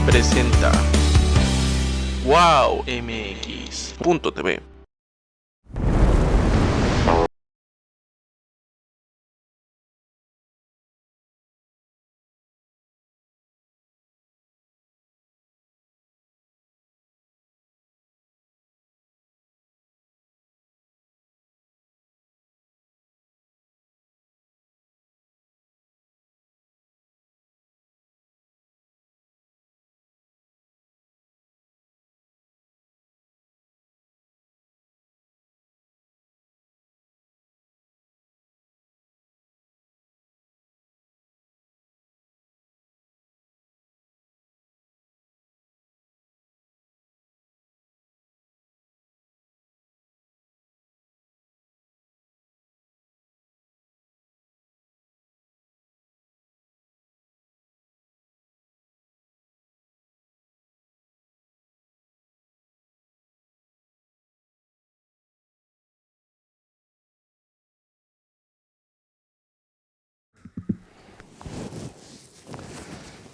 presenta wowmx.tv.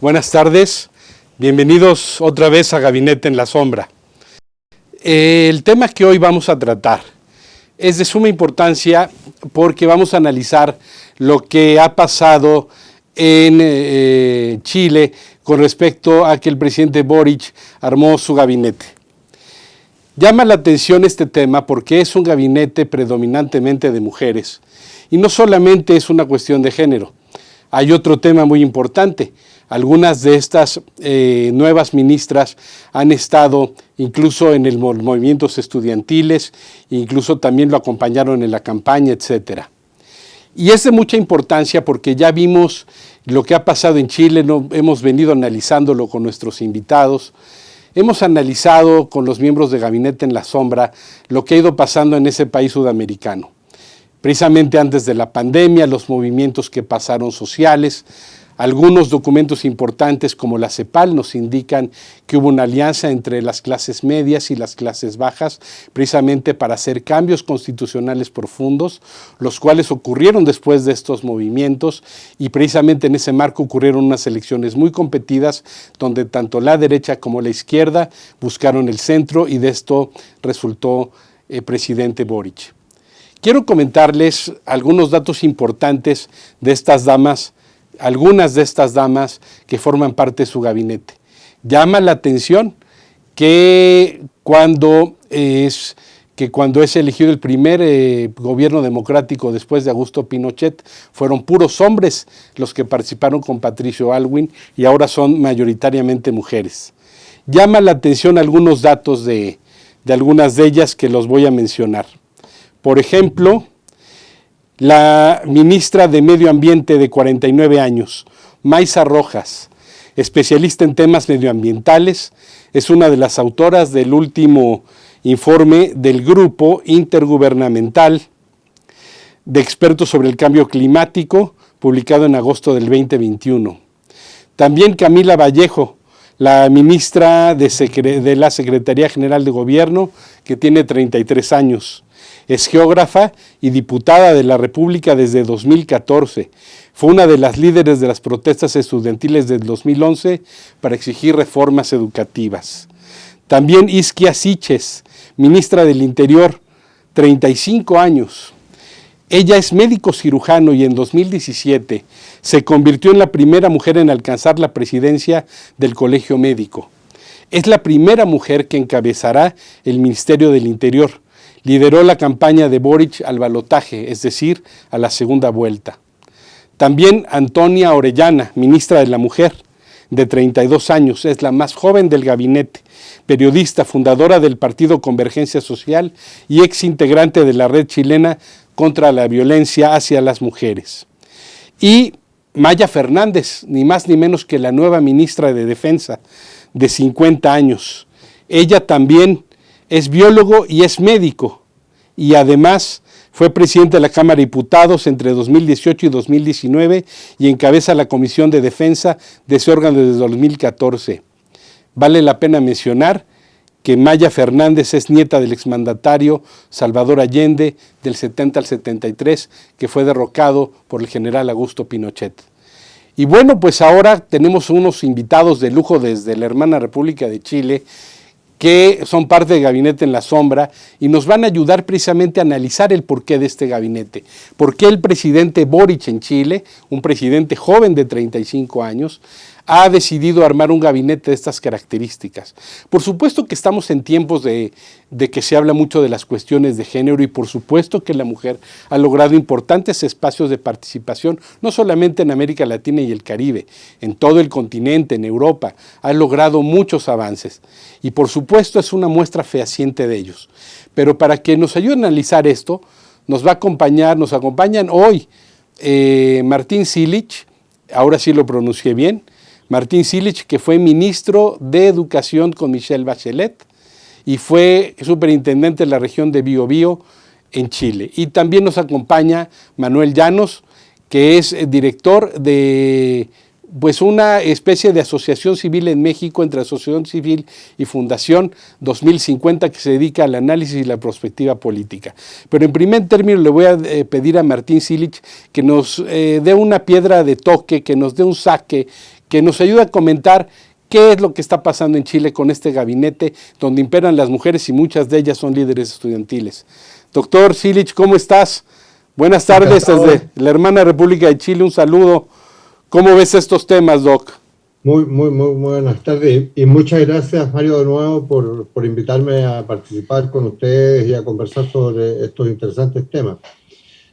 Buenas tardes, bienvenidos otra vez a Gabinete en la Sombra. El tema que hoy vamos a tratar es de suma importancia porque vamos a analizar lo que ha pasado en Chile con respecto a que el presidente Boric armó su gabinete. Llama la atención este tema porque es un gabinete predominantemente de mujeres y no solamente es una cuestión de género. Hay otro tema muy importante. Algunas de estas nuevas ministras han estado incluso en los movimientos estudiantiles, incluso también lo acompañaron en la campaña, etcétera. Y es de mucha importancia porque ya vimos lo que ha pasado en Chile, hemos venido analizándolo con nuestros invitados, hemos analizado con los miembros de Gabinete en la Sombra lo que ha ido pasando en ese país sudamericano. Precisamente antes de la pandemia, los movimientos que pasaron sociales. Algunos documentos importantes como la CEPAL nos indican que hubo una alianza entre las clases medias y las clases bajas precisamente para hacer cambios constitucionales profundos, los cuales ocurrieron después de estos movimientos y precisamente en ese marco ocurrieron unas elecciones muy competidas donde tanto la derecha como la izquierda buscaron el centro y de esto resultó el presidente Boric. Quiero comentarles algunos datos importantes de estas damas, algunas de estas damas que forman parte de su gabinete. Llama la atención que cuando es elegido el primer gobierno democrático después de Augusto Pinochet, fueron puros hombres los que participaron con Patricio Aylwin y ahora son mayoritariamente mujeres. Llama la atención algunos datos de algunas de ellas que los voy a mencionar. Por ejemplo, la ministra de Medio Ambiente de 49 años, Maysa Rojas, especialista en temas medioambientales, es una de las autoras del último informe del Grupo Intergubernamental de Expertos sobre el Cambio Climático, publicado en agosto del 2021. También Camila Vallejo, la ministra de la Secretaría General de Gobierno, que tiene 33 años. Es geógrafa y diputada de la República desde 2014. Fue una de las líderes de las protestas estudiantiles del 2011 para exigir reformas educativas. También Isquia Siches, ministra del Interior, 35 años. Ella es médico cirujano y en 2017 se convirtió en la primera mujer en alcanzar la presidencia del Colegio Médico. Es la primera mujer que encabezará el Ministerio del Interior. Lideró la campaña de Boric al balotaje, es decir, a la segunda vuelta. También Antonia Orellana, ministra de la Mujer, de 32 años, es la más joven del gabinete, periodista, fundadora del Partido Convergencia Social y exintegrante de la Red Chilena contra la Violencia hacia las Mujeres. Y Maya Fernández, ni más ni menos que la nueva ministra de Defensa, de 50 años. Ella también es biólogo y es médico y además fue presidente de la Cámara de Diputados entre 2018 y 2019 y encabeza la Comisión de Defensa de ese órgano desde 2014. Vale la pena mencionar que Maya Fernández es nieta del exmandatario Salvador Allende del 70 al 73, que fue derrocado por el general Augusto Pinochet. Y bueno, pues ahora tenemos unos invitados de lujo desde la hermana República de Chile, que son parte del Gabinete en la Sombra y nos van a ayudar precisamente a analizar el porqué de este gabinete. ¿Por qué el presidente Boric en Chile, un presidente joven de 35 años, ha decidido armar un gabinete de estas características? Por supuesto que estamos en tiempos de que se habla mucho de las cuestiones de género y por supuesto que la mujer ha logrado importantes espacios de participación, no solamente en América Latina y el Caribe, en todo el continente, en Europa, ha logrado muchos avances y por supuesto es una muestra fehaciente de ellos. Pero para que nos ayude a analizar esto, nos acompañan hoy Martín Cilic, ahora sí lo pronuncié bien, Martín Cilic, que fue ministro de Educación con Michelle Bachelet y fue superintendente de la región de Biobío en Chile. Y también nos acompaña Manuel Llanos, que es director de una especie de asociación civil en México entre asociación civil y Fundación 2050 que se dedica al análisis y la perspectiva política. Pero en primer término le voy a pedir a Martín Cilic que nos dé una piedra de toque, que nos dé un saque, que nos ayude a comentar qué es lo que está pasando en Chile con este gabinete donde imperan las mujeres y muchas de ellas son líderes estudiantiles. Doctor Cilic, ¿cómo estás? Buenas tardes desde la hermana República de Chile, un saludo. ¿Cómo ves estos temas, Doc? Muy buenas tardes y muchas gracias, Mario, de nuevo por invitarme a participar con ustedes y a conversar sobre estos interesantes temas.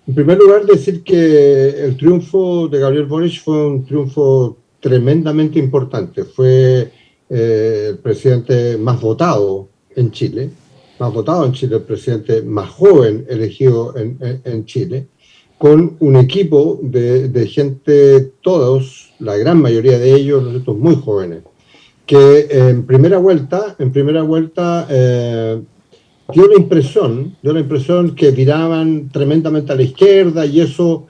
En primer lugar, decir que el triunfo de Gabriel Boric fue un triunfo tremendamente importante. Fue el presidente más votado en Chile, el presidente más joven elegido en Chile, con un equipo de gente, todos, la gran mayoría de ellos, nosotros muy jóvenes, que en primera vuelta dio la impresión que viraban tremendamente a la izquierda y eso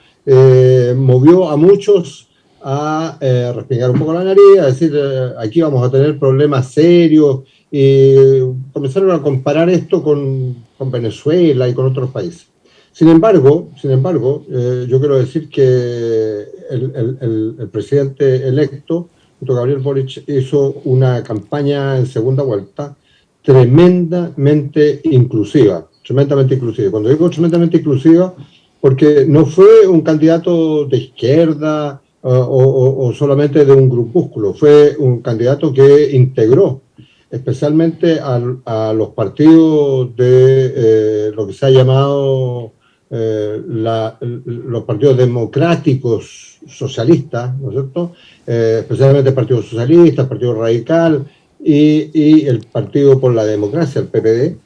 movió a muchos a respingar un poco la nariz, a decir aquí vamos a tener problemas serios y comenzaron a comparar esto con Venezuela y con otros países. Sin embargo, yo quiero decir que el presidente electo, Gabriel Boric, hizo una campaña en segunda vuelta tremendamente inclusiva. Cuando digo tremendamente inclusiva, porque no fue un candidato de izquierda o solamente de un grupúsculo, fue un candidato que integró especialmente a los partidos de lo que se ha llamado los partidos democráticos socialistas, ¿no es cierto? Especialmente el Partido Socialista, el Partido Radical y el Partido por la Democracia, el PPD,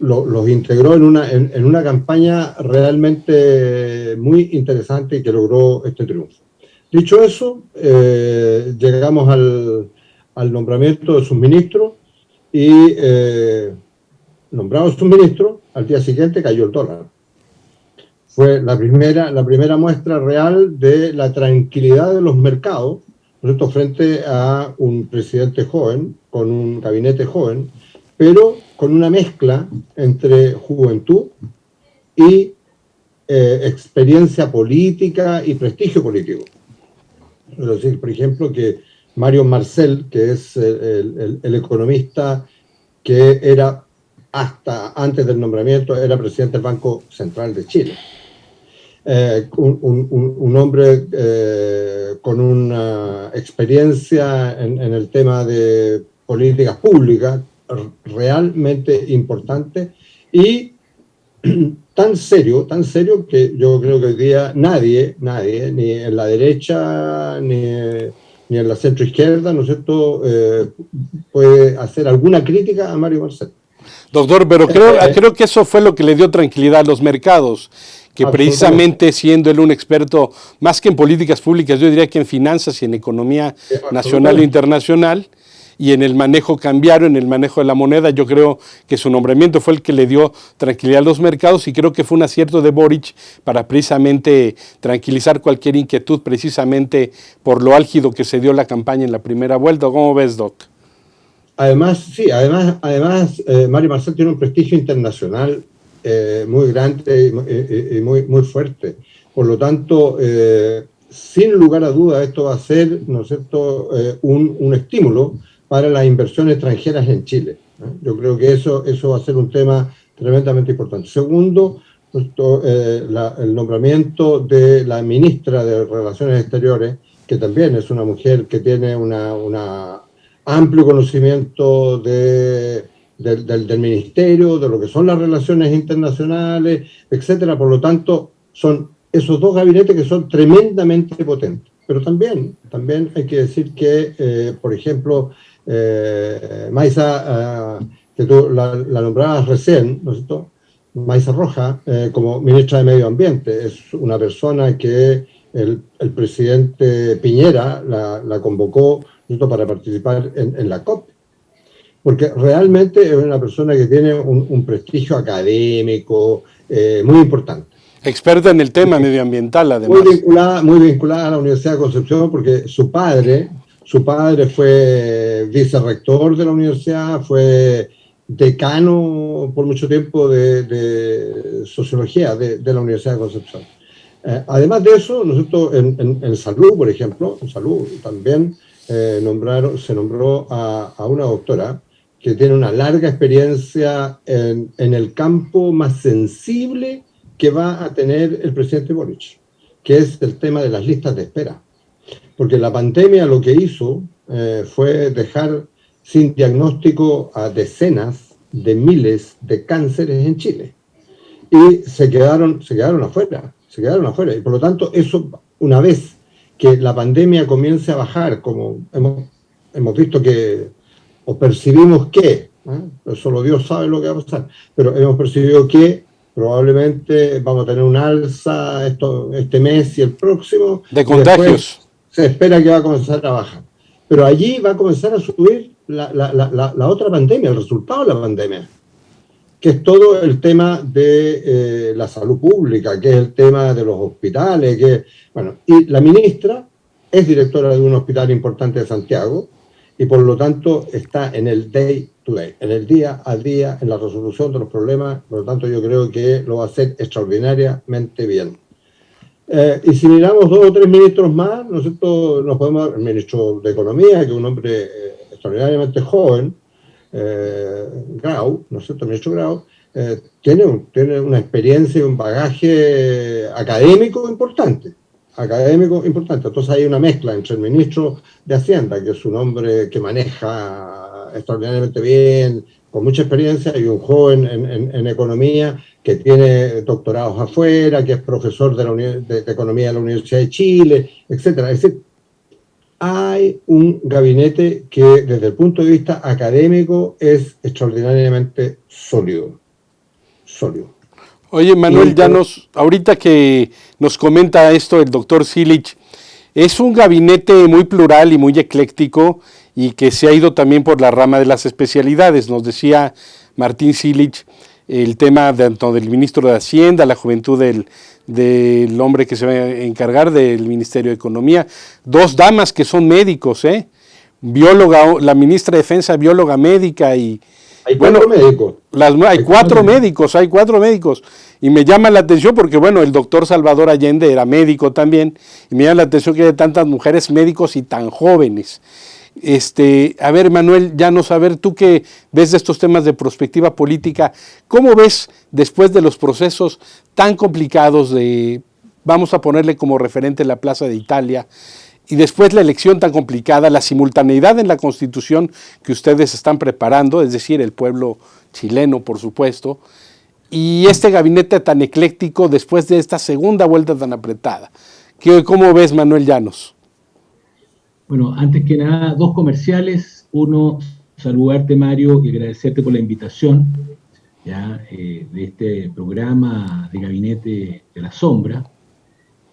los integró en una campaña realmente muy interesante y que logró este triunfo. Dicho eso, llegamos al nombramiento de sus ministros y nombrados sus ministros, al día siguiente cayó el dólar. Fue la primera muestra real de la tranquilidad de los mercados, ¿no es cierto?, frente a un presidente joven, con un gabinete joven, pero con una mezcla entre juventud y experiencia política y prestigio político. Es decir, por ejemplo, que Mario Marcel, que es el economista que era hasta antes del nombramiento, era presidente del Banco Central de Chile. Un hombre con una experiencia en el tema de políticas públicas realmente importante y tan serio que yo creo que hoy día nadie, ni en la derecha ni en la centroizquierda, ¿no es cierto?, puede hacer alguna crítica a Mario Marcel. Doctor, pero creo que eso fue lo que le dio tranquilidad a los mercados, que precisamente siendo él un experto, más que en políticas públicas, yo diría que en finanzas y en economía nacional e internacional, y en el manejo cambiario, en el manejo de la moneda, yo creo que su nombramiento fue el que le dio tranquilidad a los mercados y creo que fue un acierto de Boric para precisamente tranquilizar cualquier inquietud, precisamente por lo álgido que se dio la campaña en la primera vuelta. ¿Cómo ves, Doc? Además, Mario Marcel tiene un prestigio internacional muy grande y muy fuerte. Por lo tanto, sin lugar a dudas esto va a ser, ¿no es cierto?, un estímulo para las inversiones extranjeras en Chile. Yo creo que eso va a ser un tema tremendamente importante. Segundo, el nombramiento de la ministra de Relaciones Exteriores, que también es una mujer que tiene un amplio conocimiento del ministerio, de lo que son las relaciones internacionales, etcétera. Por lo tanto, son esos dos gabinetes que son tremendamente potentes. Pero también hay que decir que, por ejemplo, Maisa, que tú la nombrabas recién, ¿no es cierto?, Maisa Roja, como ministra de Medio Ambiente, es una persona que el presidente Piñera la convocó, ¿no?, para participar en la COP, porque realmente es una persona que tiene un prestigio académico muy importante. Experta en el tema medioambiental, además. Muy vinculada a la Universidad de Concepción, porque su padre fue vicerrector de la universidad, fue decano por mucho tiempo de sociología de la Universidad de Concepción. Además de eso, nosotros en salud, por ejemplo, en salud también se nombró a una doctora que tiene una larga experiencia en el campo más sensible que va a tener el presidente Boric, que es el tema de las listas de espera. Porque la pandemia lo que hizo fue dejar sin diagnóstico a decenas de miles de cánceres en Chile. Y se quedaron afuera. Y por lo tanto, eso, una vez que la pandemia comience a bajar, como hemos visto que, o percibimos que, solo Dios sabe lo que va a pasar, pero hemos percibido que probablemente vamos a tener un alza este mes y el próximo. De contagios. Se espera que va a comenzar a bajar. Pero allí va a comenzar a subir la otra pandemia, el resultado de la pandemia, que es todo el tema de la salud pública, que es el tema de los hospitales, y la ministra es directora de un hospital importante de Santiago, y por lo tanto está en el day to day, en el día a día, en la resolución de los problemas. Por lo tanto, yo creo que lo va a hacer extraordinariamente bien. Y si miramos 2 o 3 ministros más, nosotros nos podemos ver el ministro de Economía, que es un hombre extraordinariamente joven, Grau, ¿no es cierto? El ministro Grau tiene una experiencia y un bagaje académico importante. Entonces hay una mezcla entre el ministro de Hacienda, que es un hombre que maneja extraordinariamente bien, con mucha experiencia, y un joven en economía que tiene doctorados afuera, que es profesor de economía de la Universidad de Chile, etcétera. Es decir, hay un gabinete que desde el punto de vista académico es extraordinariamente sólido. Oye, Manuel Llanos, ahorita que nos comenta esto el doctor Zilich, es un gabinete muy plural y muy ecléctico y que se ha ido también por la rama de las especialidades. Nos decía Martín Zilich el tema tanto del ministro de Hacienda, la juventud del hombre que se va a encargar del Ministerio de Economía, 2 damas que son médicos, bióloga, la ministra de Defensa, bióloga médica y... Hay 4 médicos. Hay 4 médicos. Y me llama la atención porque, el doctor Salvador Allende era médico también, y me llama la atención que haya tantas mujeres médicos y tan jóvenes. A ver, Manuel Llanos, tú que ves de estos temas de prospectiva política, ¿cómo ves después de los procesos tan complicados vamos a ponerle como referente la Plaza de Italia, y después la elección tan complicada, la simultaneidad en la Constitución que ustedes están preparando, es decir, el pueblo chileno, por supuesto, y este gabinete tan ecléctico después de esta segunda vuelta tan apretada? ¿Cómo ves, Manuel Llanos? Bueno, antes que nada, 2 comerciales. Uno, saludarte, Mario, y agradecerte por la invitación de este programa de Gabinete de la Sombra.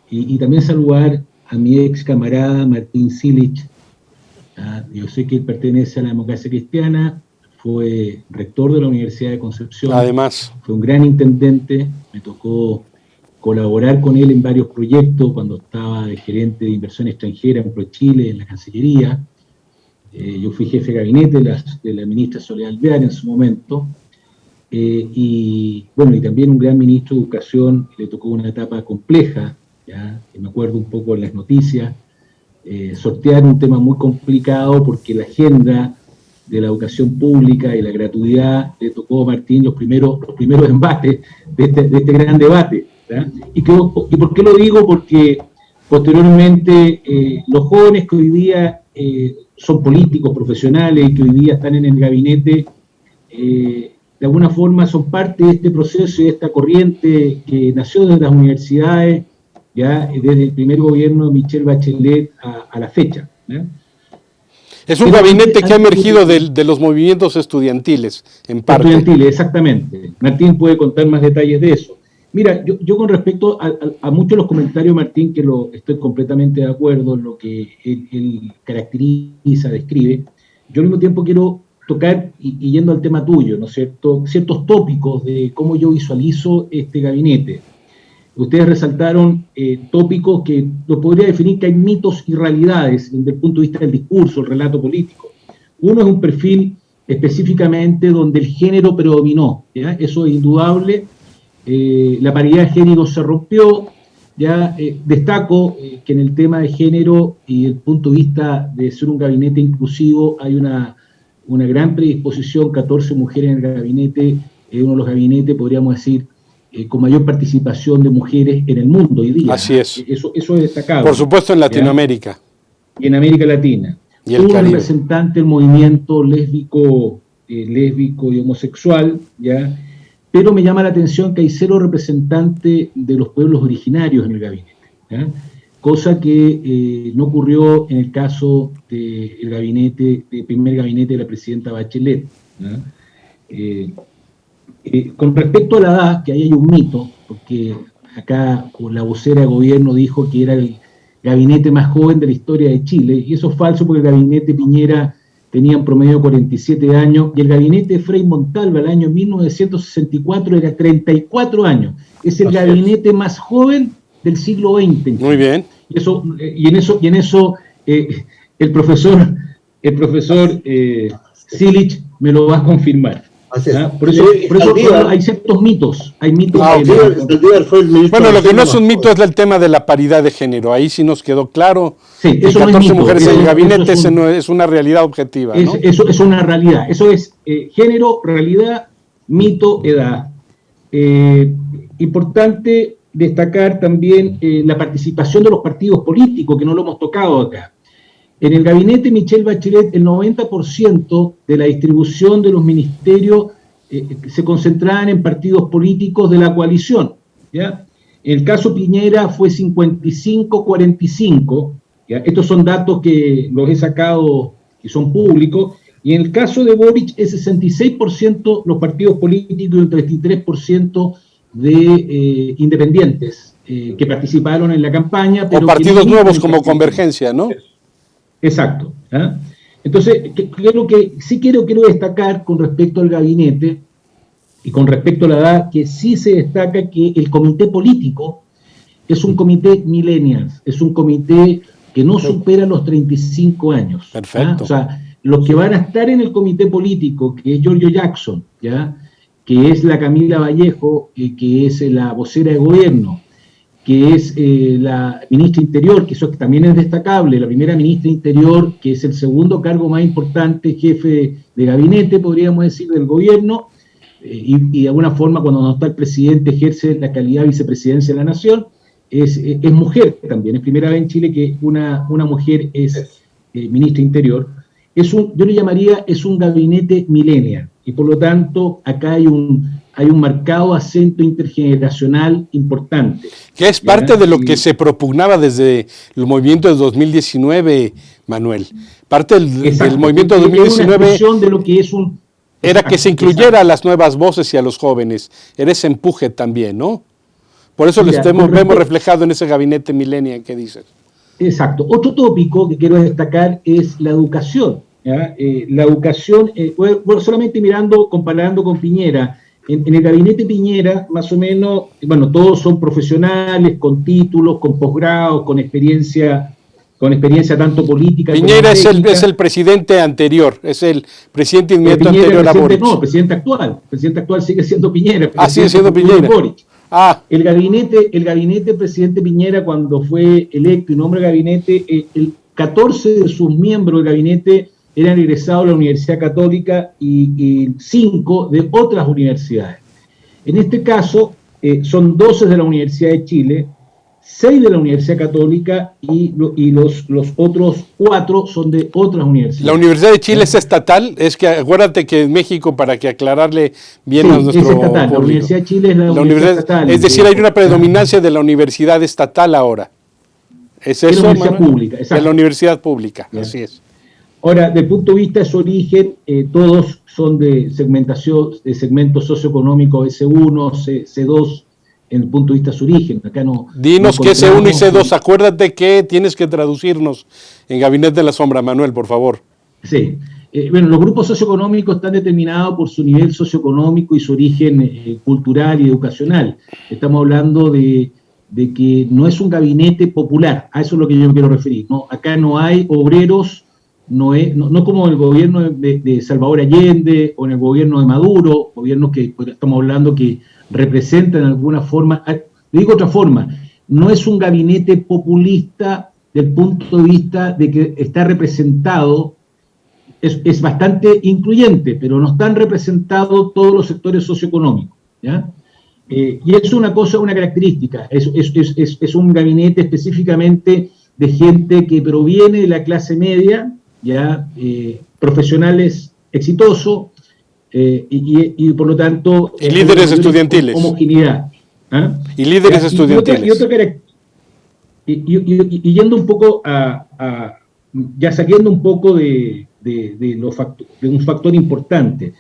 Y también saludar a mi ex camarada Martín Zilich. Yo sé que él pertenece a la democracia cristiana, fue rector de la Universidad de Concepción. Además. Fue un gran intendente, me tocó colaborar con él en varios proyectos cuando estaba de gerente de inversión extranjera en ProChile, en la Cancillería. Yo fui jefe de gabinete de la ministra Soledad Alvear en su momento. Y también un gran ministro de Educación, que le tocó una etapa compleja ¿ya? Y me acuerdo un poco en las noticias, sortear un tema muy complicado porque la agenda de la educación pública y la gratuidad le tocó a Martín los primeros embates de este gran debate, ¿ya? ¿Y por qué lo digo? Porque posteriormente los jóvenes que hoy día son políticos, profesionales, que hoy día están en el gabinete, de alguna forma son parte de este proceso y de esta corriente que nació desde las universidades, ya desde el primer gobierno de Michelle Bachelet a la fecha, ¿ya? Es un gabinete que ha emergido de los movimientos estudiantiles, en parte. Estudiantiles, exactamente. Martín puede contar más detalles de eso. Mira, yo con respecto a muchos de los comentarios, Martín, que estoy completamente de acuerdo en lo que él caracteriza, describe, yo al mismo tiempo quiero tocar, y yendo al tema tuyo, ¿no es cierto?, ciertos tópicos de cómo yo visualizo este gabinete. Ustedes resaltaron tópicos que lo podría definir que hay mitos y realidades desde el punto de vista del discurso, el relato político. Uno es un perfil específicamente donde el género predominó, ¿ya? Eso es indudable. La paridad de género se rompió, ya destaco que en el tema de género y el punto de vista de ser un gabinete inclusivo hay una gran predisposición, 14 mujeres en el gabinete, uno de los gabinetes, podríamos decir, con mayor participación de mujeres en el mundo hoy día. Así es. Eso es destacable. Por supuesto en Latinoamérica. ¿Ya? Y en América Latina. Y el Caribe. Un representante del movimiento lésbico y homosexual, ¿ya? Pero me llama la atención que hay 0 representantes de los pueblos originarios en el gabinete, ¿ya? Cosa que no ocurrió en el caso del primer gabinete de la presidenta Bachelet, ¿ya? Con respecto a la edad, que ahí hay un mito, porque acá la vocera de gobierno dijo que era el gabinete más joven de la historia de Chile, y eso es falso porque el gabinete Piñera tenía un promedio de 47 años, y el gabinete de Frei Montalva, el año 1964, era 34 años. Es el gabinete más joven del siglo XX. Muy bien. Y en eso el profesor Silich me lo va a confirmar. ¿Ah? Por eso hay ciertos mitos. Hay mitos. Bueno, lo que no es un mito es el tema de la paridad de género. Ahí sí nos quedó claro. Sí, eso 14 no es mujeres en el gabinete, es una realidad objetiva, ¿no? Eso es una realidad. Eso es género, realidad, mito, edad. Importante destacar también la participación de los partidos políticos, que no lo hemos tocado acá. En el gabinete Michelle Bachelet, el 90% de la distribución de los ministerios se concentraban en partidos políticos de la coalición, ¿ya? En el caso Piñera fue 55-45, ¿ya? Estos son datos que los he sacado, que son públicos, y en el caso de Boric es 66% los partidos políticos y un 33% de independientes que participaron en la campaña. Pero o partidos nuevos como Convergencia, ¿no? Exacto. ¿Eh? Entonces, quiero destacar con respecto al gabinete y con respecto a la edad, que sí se destaca que el comité político es un comité millennials, es un comité que no supera los 35 años. Perfecto. O sea, los que van a estar en el comité político, que es Giorgio Jackson, ¿ya? Que es la Camila Vallejo, que es la vocera de gobierno, que es la ministra Interior, que eso también es destacable, la primera ministra Interior, que es el segundo cargo más importante, jefe de gabinete, podríamos decir, del gobierno, y de alguna forma cuando no está el presidente ejerce la calidad de vicepresidencia de la nación, es mujer también, es primera vez en Chile que una mujer es ministra Interior. Yo le llamaría, es un gabinete millennial, y por lo tanto acá hay un marcado acento intergeneracional importante. Que es parte de lo que se propugnaba desde el movimiento de 2019, Manuel. Parte del movimiento de 2019 de lo que es era que se incluyera a las nuevas voces y a los jóvenes. Era ese empuje también, ¿no? Por eso vemos reflejado en ese gabinete millennial que dices. Exacto. Otro tópico que quiero destacar es la educación. ¿Ya? La educación, solamente comparando con Piñera, en el gabinete Piñera, más o menos, bueno, todos son profesionales, con títulos, con posgrados, con experiencia tanto política Piñera como es el presidente anterior, es el presidente inmediato anterior a Boric. No, el presidente actual sigue siendo Piñera. Sigue siendo Piñera. El gabinete del presidente Piñera, cuando fue electo y nombró gabinete, 14 de sus miembros del gabinete eran egresados de la Universidad Católica y 5 de otras universidades. En este caso, son 12 de la Universidad de Chile, 6 de la Universidad Católica y los otros 4 son de otras universidades. ¿La Universidad de Chile es estatal? Es que acuérdate que en México, para que aclararle bien a nuestro es estatal. público. La Universidad de Chile es la universidad estatal. Es decir, hay una predominancia de la universidad estatal ahora. ¿Es eso, de la universidad Manuel? pública, exacto. De la universidad pública, Bien. así es. Ahora, desde el punto de vista de su origen, todos son de segmentación, de segmento socioeconómico S1, C2, en el punto de vista de su origen. Acá no. Dinos no qué es C1 y encontramos- C2. Acuérdate que tienes que traducirnos en Gabinete de la Sombra, Manuel, por favor. Sí. Bueno, los grupos socioeconómicos están determinados por su nivel socioeconómico y su origen cultural y educacional. Estamos hablando de que no es un gabinete popular, a eso es lo que yo me quiero referir. ¿No? Acá no hay obreros, no como en el gobierno de Salvador Allende o en el gobierno de Maduro, gobiernos que estamos hablando que representan de alguna forma, le digo de otra forma, no es un gabinete populista del punto de vista de que está representado, es bastante incluyente, pero no están representados todos los sectores socioeconómicos, ¿ya? Y es una característica, es un gabinete específicamente de gente que proviene de la clase media, ya profesionales exitosos, y por lo tanto... Y líderes estudiantiles. Homogeneidad. ¿Ah? Y líderes estudiantiles. Y yendo un poco ya saliendo un poco de un factor importante,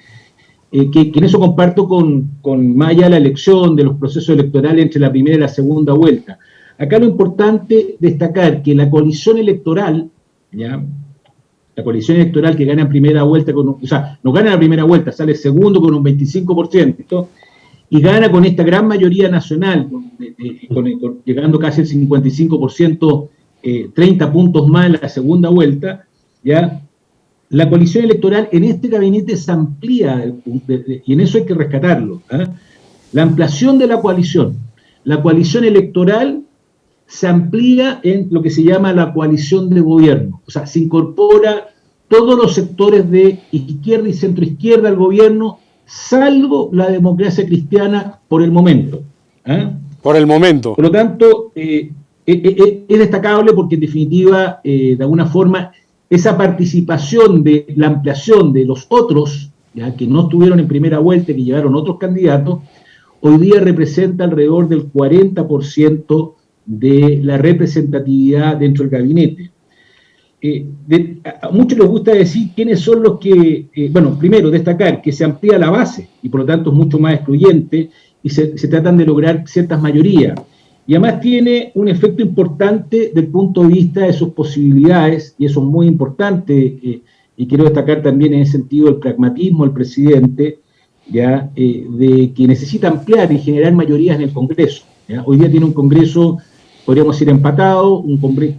que en eso comparto con Maya la elección de los procesos electorales entre la primera y la segunda vuelta. Acá lo importante destacar que la coalición electoral, ¿ya? La coalición electoral que gana en primera vuelta, no gana la primera vuelta, sale segundo con un 25%, y gana con esta gran mayoría nacional, llegando casi al 55%, 30 puntos más en la segunda vuelta, ¿ya? La coalición electoral en este gabinete se amplía, y en eso hay que rescatarlo, ¿eh? La ampliación de la coalición electoral se amplía en lo que se llama la coalición de gobierno, o sea, se incorpora todos los sectores de izquierda y centroizquierda al gobierno, salvo la democracia cristiana por el momento. ¿Eh? Por el momento. Por lo tanto, es destacable porque en definitiva, de alguna forma, esa participación de la ampliación de los otros, ya que no estuvieron en primera vuelta, que llevaron otros candidatos, hoy día representa alrededor del 40% de la representatividad dentro del gabinete. A muchos les gusta decir quiénes son los que, bueno, primero destacar que se amplía la base y por lo tanto es mucho más excluyente y se tratan de lograr ciertas mayorías. Y además tiene un efecto importante del punto de vista de sus posibilidades, y eso es muy importante, y quiero destacar también en ese sentido el pragmatismo del presidente, ¿ya? De que necesita ampliar y generar mayorías en el Congreso, ¿ya? Hoy día tiene un Congreso, podríamos decir, empatado, un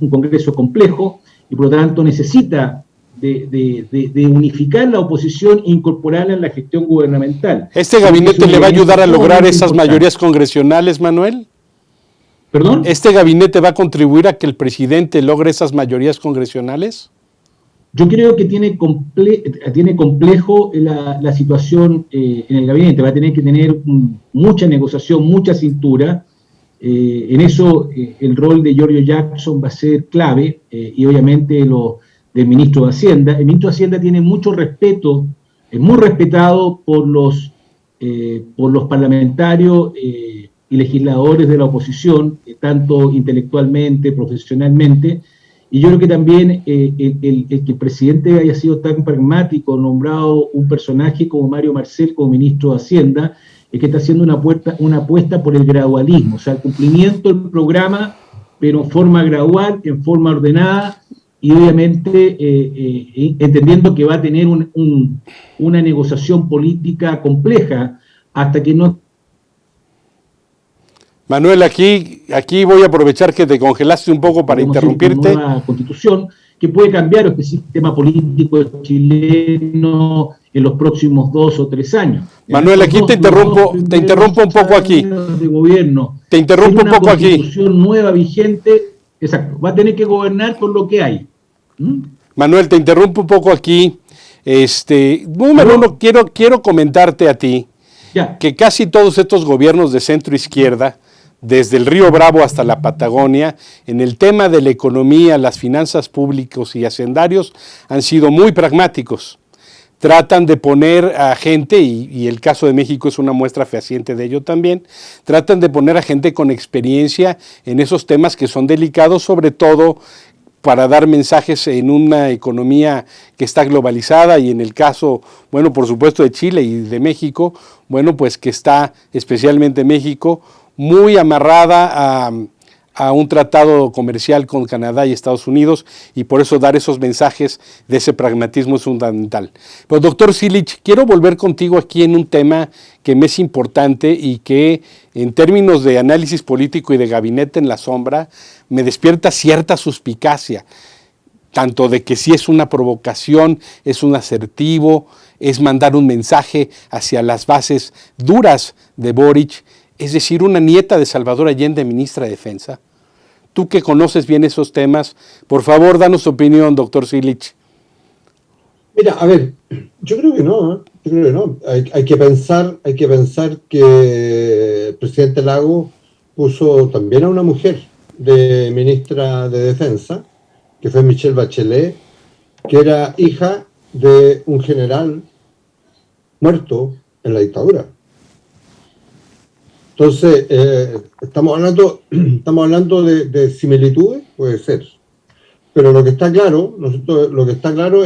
Congreso complejo, y por lo tanto necesita de unificar la oposición e incorporarla en la gestión gubernamental. ¿Este gabinete le va a ayudar a lograr esas mayorías congresionales, Manuel? ¿Perdón? ¿Este gabinete va a contribuir a que el presidente logre esas mayorías congresionales? Yo creo que tiene complejo la situación en el gabinete, va a tener que tener mucha negociación, mucha cintura. En eso el rol de Giorgio Jackson va a ser clave, y obviamente del ministro de Hacienda. El ministro de Hacienda tiene mucho respeto, es muy respetado por los parlamentarios y legisladores de la oposición, tanto intelectualmente, profesionalmente, y yo creo que también el que el presidente haya sido tan pragmático, nombrado un personaje como Mario Marcel como ministro de Hacienda, es que está haciendo una apuesta por el gradualismo, o sea, el cumplimiento del programa, pero en forma gradual, en forma ordenada, y obviamente entendiendo que va a tener una negociación política compleja hasta que no... Manuel, aquí voy a aprovechar que te congelaste un poco para interrumpirte. Una nueva constitución que puede cambiar este sistema político chileno en los próximos 2 o 3 años. Manuel, aquí te interrumpo un poco aquí. De gobierno, te interrumpo un poco aquí. Una constitución nueva, vigente, exacto, va a tener que gobernar con lo que hay. Manuel, te interrumpo un poco aquí. Número uno, quiero comentarte a ti que casi todos estos gobiernos de centro izquierda, desde el Río Bravo hasta la Patagonia, en el tema de la economía, las finanzas públicas y hacendarios, han sido muy pragmáticos. Tratan de poner a gente, y el caso de México es una muestra fehaciente de ello también, tratan de poner a gente con experiencia en esos temas que son delicados, sobre todo para dar mensajes en una economía que está globalizada y en el caso, bueno, por supuesto de Chile y de México, bueno, pues que está especialmente México muy amarrada a un tratado comercial con Canadá y Estados Unidos, y por eso dar esos mensajes de ese pragmatismo es fundamental. Pero doctor Cilic, quiero volver contigo aquí en un tema que me es importante y que en términos de análisis político y de gabinete en la sombra me despierta cierta suspicacia, tanto de que si es una provocación, es un asertivo, es mandar un mensaje hacia las bases duras de Boric, es decir, una nieta de Salvador Allende, ministra de Defensa. Tú que conoces bien esos temas, por favor, danos tu opinión, doctor Cilic. Mira, a ver, yo creo que no, ¿eh? Yo creo que no. Hay que pensar que el presidente Lago puso también a una mujer de ministra de Defensa, que fue Michelle Bachelet, que era hija de un general muerto en la dictadura. Entonces, estamos hablando de similitudes, puede ser. Pero lo que está claro,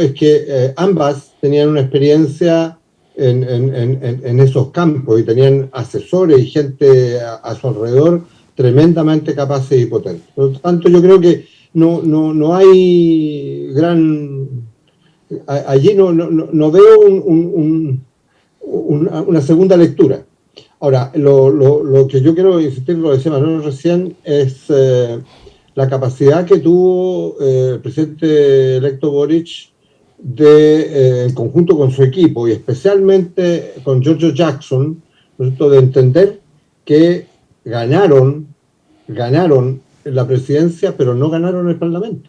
es que ambas tenían una experiencia en esos campos y tenían asesores y gente a su alrededor tremendamente capaces y potentes. Por lo tanto, yo creo que no hay gran... Allí no veo una segunda lectura. Ahora, lo que yo quiero insistir, lo decía Manuel recién, es la capacidad que tuvo el presidente electo Boric en conjunto con su equipo y especialmente con Giorgio Jackson, ¿no?, de entender que ganaron la presidencia, pero no ganaron el Parlamento,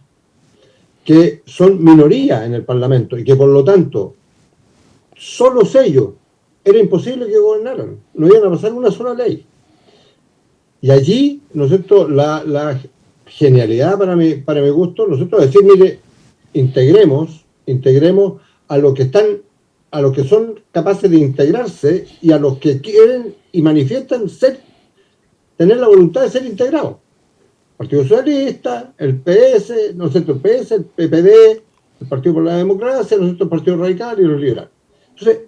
que son minoría en el Parlamento y que por lo tanto solos ellos era imposible que gobernaran, no iban a pasar una sola ley. Y allí, ¿no es cierto?, la genialidad para mi gusto, ¿no es cierto?, decir, mire, integremos a los que son capaces de integrarse y a los que quieren y manifiestan tener la voluntad de ser integrados. El Partido Socialista, el PS, ¿no es cierto?, el PS, el PPD, el Partido por la Democracia, ¿no es cierto?, el Partido Radical y los liberales. Entonces,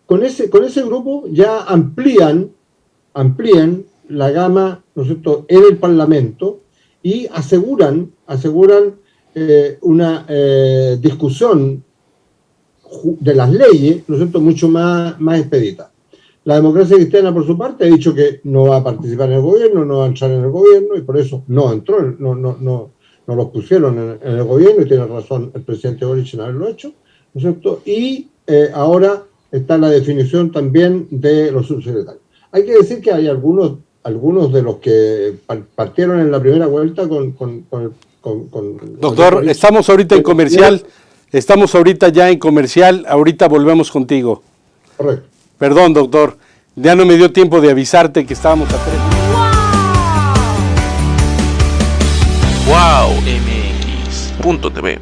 con ese grupo ya amplían la gama, ¿no es cierto?, en el Parlamento y aseguran una discusión de las leyes, ¿no es cierto?, mucho más expedita. La Democracia Cristiana, por su parte, ha dicho que no va a participar en el gobierno, no va a entrar en el gobierno, y por eso no entró, no los pusieron en el gobierno, y tiene razón el presidente Boric en haberlo hecho, ¿no es cierto? Y ahora está la definición también de los subsecretarios. Hay que decir que hay algunos de los que partieron en la primera vuelta con Doctor, estamos ahorita en comercial, ahorita volvemos contigo. Correcto. Perdón, doctor, ya no me dio tiempo de avisarte que estábamos a 3. WowMX.tv.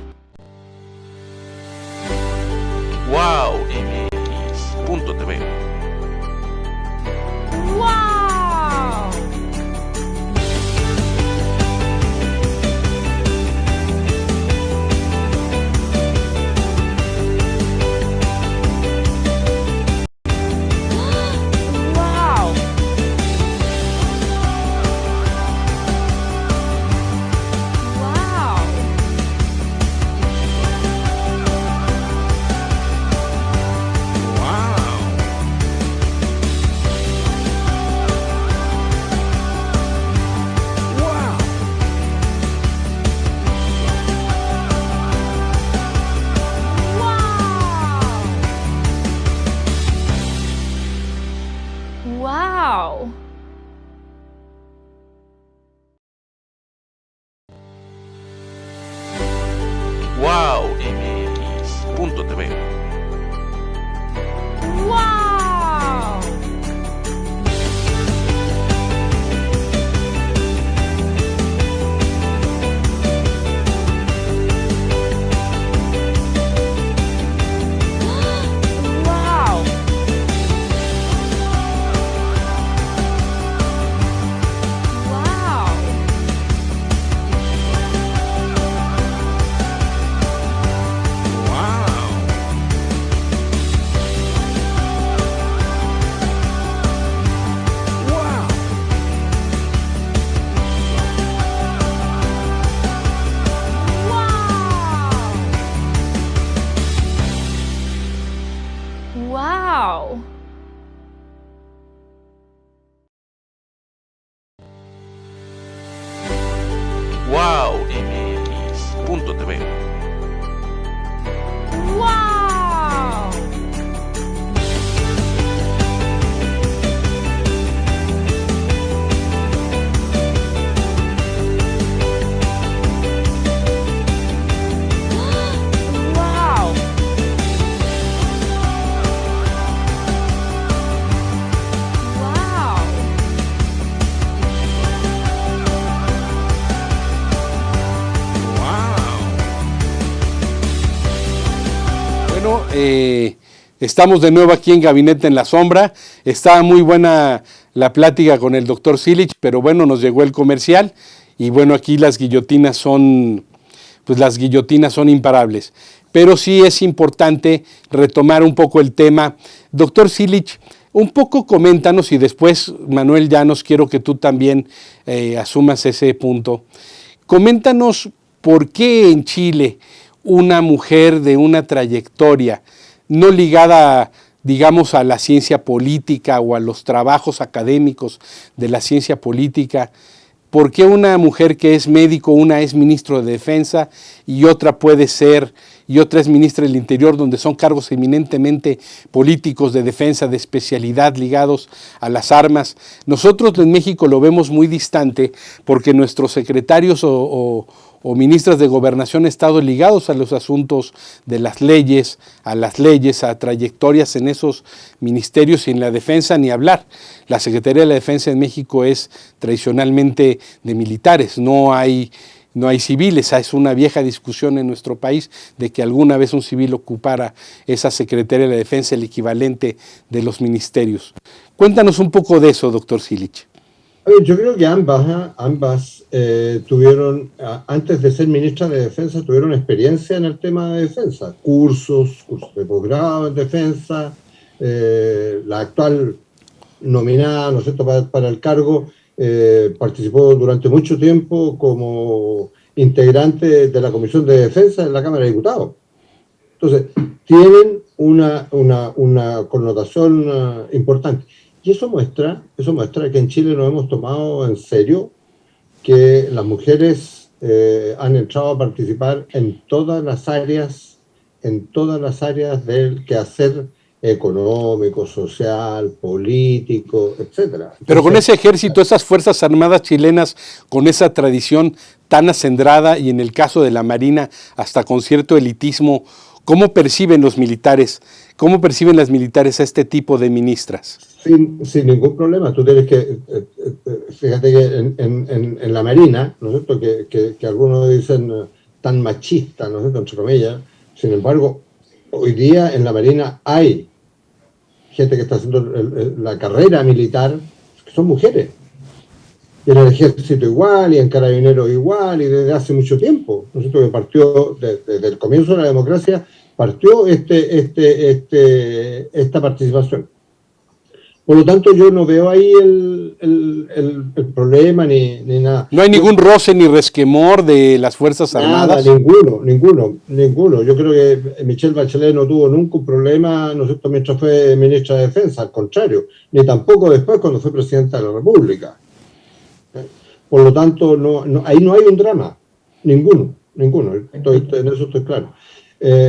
WowMX.tv. Wow! Wow! Wow! Wow! Wow MX.tv. Wow! Wow! Wow! Bueno, estamos de nuevo aquí en Gabinete en la Sombra. Estaba muy buena la plática con el doctor Silich, pero bueno, nos llegó el comercial y bueno, aquí las guillotinas son imparables. Pero sí es importante retomar un poco el tema. Doctor Silich, un poco coméntanos y después, Manuel Llanos, quiero que tú también asumas ese punto. Coméntanos por qué en Chile una mujer de una trayectoria no ligada, digamos, a la ciencia política o a los trabajos académicos de la ciencia política, ¿por qué una mujer que es médico, una es ministro de Defensa y otra puede ser, y otra es ministra del Interior, donde son cargos eminentemente políticos de defensa, de especialidad ligados a las armas? Nosotros en México lo vemos muy distante porque nuestros secretarios o ministras de gobernación han estado ligados a los asuntos de las leyes, a trayectorias en esos ministerios y en la defensa ni hablar. La Secretaría de la Defensa en México es tradicionalmente de militares, no hay civiles. Es una vieja discusión en nuestro país de que alguna vez un civil ocupara esa Secretaría de la Defensa, el equivalente de los ministerios. Cuéntanos un poco de eso, doctor Silich. Yo creo que ambas tuvieron, antes de ser ministra de Defensa, tuvieron experiencia en el tema de defensa, cursos de posgrado en defensa. La actual nominada, ¿no es cierto?, para el cargo, participó durante mucho tiempo como integrante de la Comisión de Defensa en la Cámara de Diputados. Entonces, tienen una connotación importante. Y eso muestra que en Chile nos hemos tomado en serio, que las mujeres han entrado a participar en todas las áreas del quehacer económico, social, político, etcétera. Pero con ese ejército, esas Fuerzas Armadas chilenas, con esa tradición tan acendrada y en el caso de la Marina hasta con cierto elitismo, ¿cómo perciben los militares? ¿Cómo perciben las militares a este tipo de ministras? Sin ningún problema. Tú tienes que, fíjate que en la Marina, ¿no es cierto?, que algunos dicen tan machista, ¿no es cierto?, entre comillas. Sin embargo, hoy día en la Marina hay gente que está haciendo la carrera militar, que son mujeres. Y en el ejército igual, y en carabineros igual, y desde hace mucho tiempo, ¿no es cierto?, que partió desde el comienzo de la democracia, partió esta participación. Por lo tanto, yo no veo ahí el problema ni nada. ¿No hay ningún roce ni resquemor de las Fuerzas Armadas? Nada, ninguno. Yo creo que Michelle Bachelet no tuvo nunca un problema, ¿no es cierto?, mientras fue ministra de Defensa, al contrario, ni tampoco después cuando fue presidenta de la República. Por lo tanto, ahí no hay un drama, ninguno. En eso estoy claro.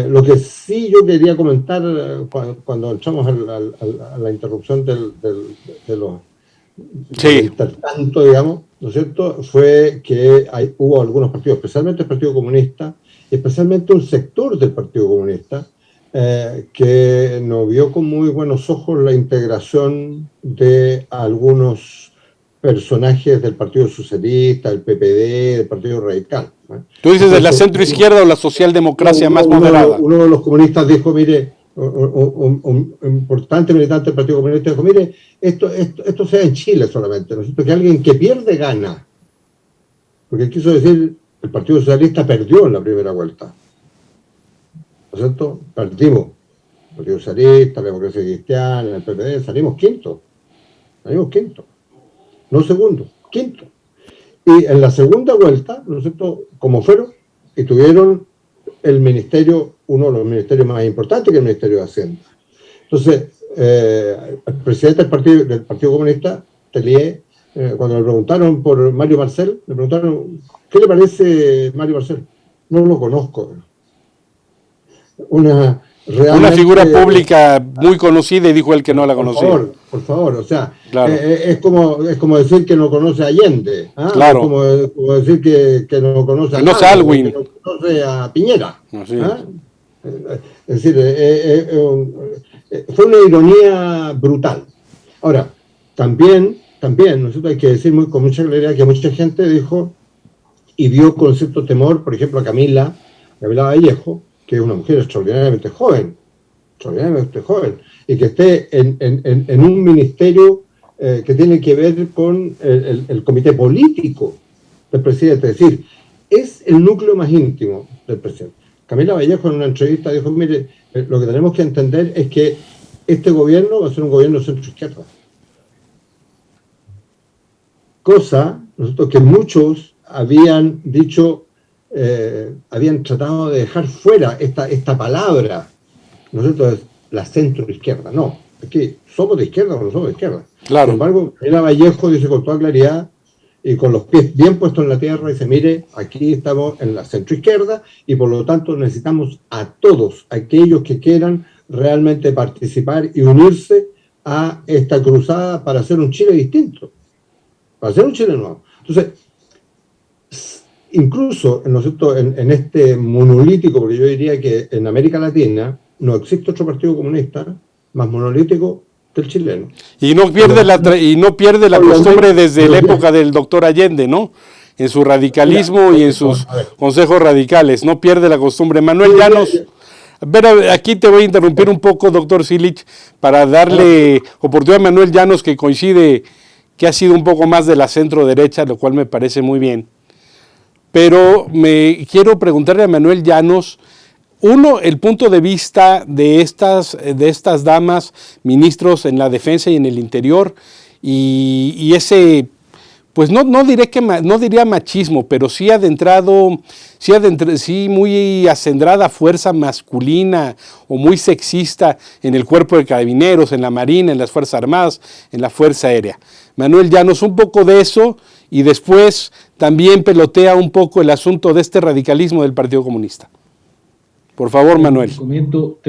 Lo que sí yo quería comentar cuando entramos a la interrupción del intertanto, digamos, ¿no es cierto?, fue que hubo algunos partidos, especialmente el Partido Comunista, y especialmente un sector del Partido Comunista, que no vio con muy buenos ojos la integración de algunos personajes del Partido Socialista, del PPD, del Partido Radical. ¿Tú dices de la centroizquierda o la socialdemocracia más moderada? Uno de los comunistas dijo, mire, un importante militante del Partido Comunista dijo, mire, esto sea en Chile solamente, ¿no es cierto? Que alguien que pierde gana. Porque quiso decir, el Partido Socialista perdió en la primera vuelta. ¿No es cierto? Perdimos. El Partido Socialista, la Democracia Cristiana, el PPD, salimos quinto. No segundo, quinto. Y en la segunda vuelta, ¿no es cierto?, como fueron, y tuvieron el ministerio, uno de los ministerios más importantes, que es el Ministerio de Hacienda. Entonces, el presidente del Partido Comunista, Tellier, cuando le preguntaron por Mario Marcel, le preguntaron, ¿qué le parece Mario Marcel? No lo conozco. Una figura pública muy conocida, y dijo él que no la conocía. Por favor, o sea, claro. Es como decir que no conoce a Allende, claro. Como decir que no conoce a Conoce a Alwin, que no conoce a Piñera. Así es decir, fue una ironía brutal. Ahora, también nosotros hay que decir con mucha claridad que mucha gente dijo y vio con cierto temor, por ejemplo, a Camila Vallejo, que es una mujer extraordinariamente joven, y que esté en un ministerio que tiene que ver con el comité político del presidente, es decir, es el núcleo más íntimo del presidente. Camila Vallejo en una entrevista dijo, mire, lo que tenemos que entender es que este gobierno va a ser un gobierno centro-izquierda. Cosa, nosotros, que muchos habían dicho, habían tratado de dejar fuera esta palabra, nosotros, la centro-izquierda. No, es que somos de izquierda o no somos de izquierda. Claro. Sin embargo, Camila Vallejo dice con toda claridad y con los pies bien puestos en la tierra, dice, mire, aquí estamos en la centro-izquierda y por lo tanto necesitamos a todos aquellos que quieran realmente participar y unirse a esta cruzada para hacer un Chile distinto, para hacer un Chile nuevo. Entonces, incluso en este monolítico, porque yo diría que en América Latina no existe otro partido comunista más monolítico que el chileno. Y no pierde la costumbre desde la época del doctor Allende, ¿no? En su radicalismo y en sus consejos radicales, no pierde la costumbre. Manuel Llanos, aquí te voy a interrumpir un poco, doctor Silich, para darle oportunidad a Manuel Llanos, que coincide que ha sido un poco más de la centro derecha, lo cual me parece muy bien. Pero me quiero preguntarle a Manuel Llanos, uno, el punto de vista de estas damas, ministros en la defensa y en el interior, y ese, pues no diría machismo, pero sí muy acendrada fuerza masculina o muy sexista en el cuerpo de carabineros, en la Marina, en las Fuerzas Armadas, en la Fuerza Aérea. Manuel Llanos, un poco de eso, y después también pelotea un poco el asunto de este radicalismo del Partido Comunista. Por favor, Manuel. Te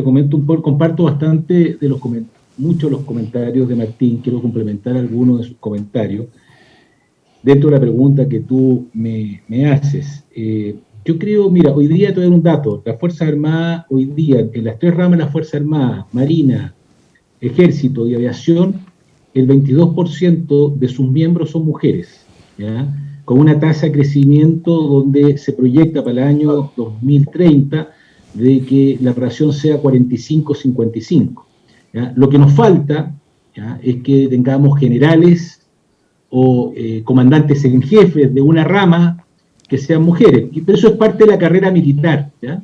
comento un poco, comparto bastante de muchos de los comentarios de Martín, quiero complementar algunos de sus comentarios. Dentro de la pregunta que tú me haces, yo creo, mira, hoy día te doy un dato, las Fuerzas Armadas, hoy día, en las tres ramas de las Fuerzas Armadas, Marina, Ejército y Aviación, el 22% de sus miembros son mujeres, ¿ya? Con una tasa de crecimiento donde se proyecta para el año 2030 de que la ración sea 45-55. Lo que nos falta, ¿ya?, es que tengamos generales o comandantes en jefe de una rama que sean mujeres, pero eso es parte de la carrera militar, ¿ya?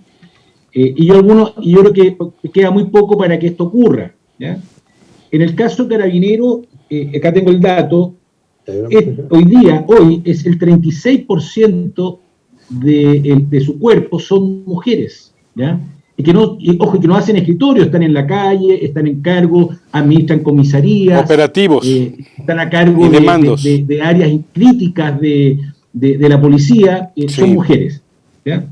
Y yo creo que queda muy poco para que esto ocurra, ¿ya? En el caso carabinero, acá tengo el dato, hoy es el 36% de su cuerpo son mujeres, ¿ya? Y que no hacen escritorio, están en la calle, están en cargo, administran comisarías, operativos, están a cargo de áreas críticas de la policía, son mujeres, ¿ya?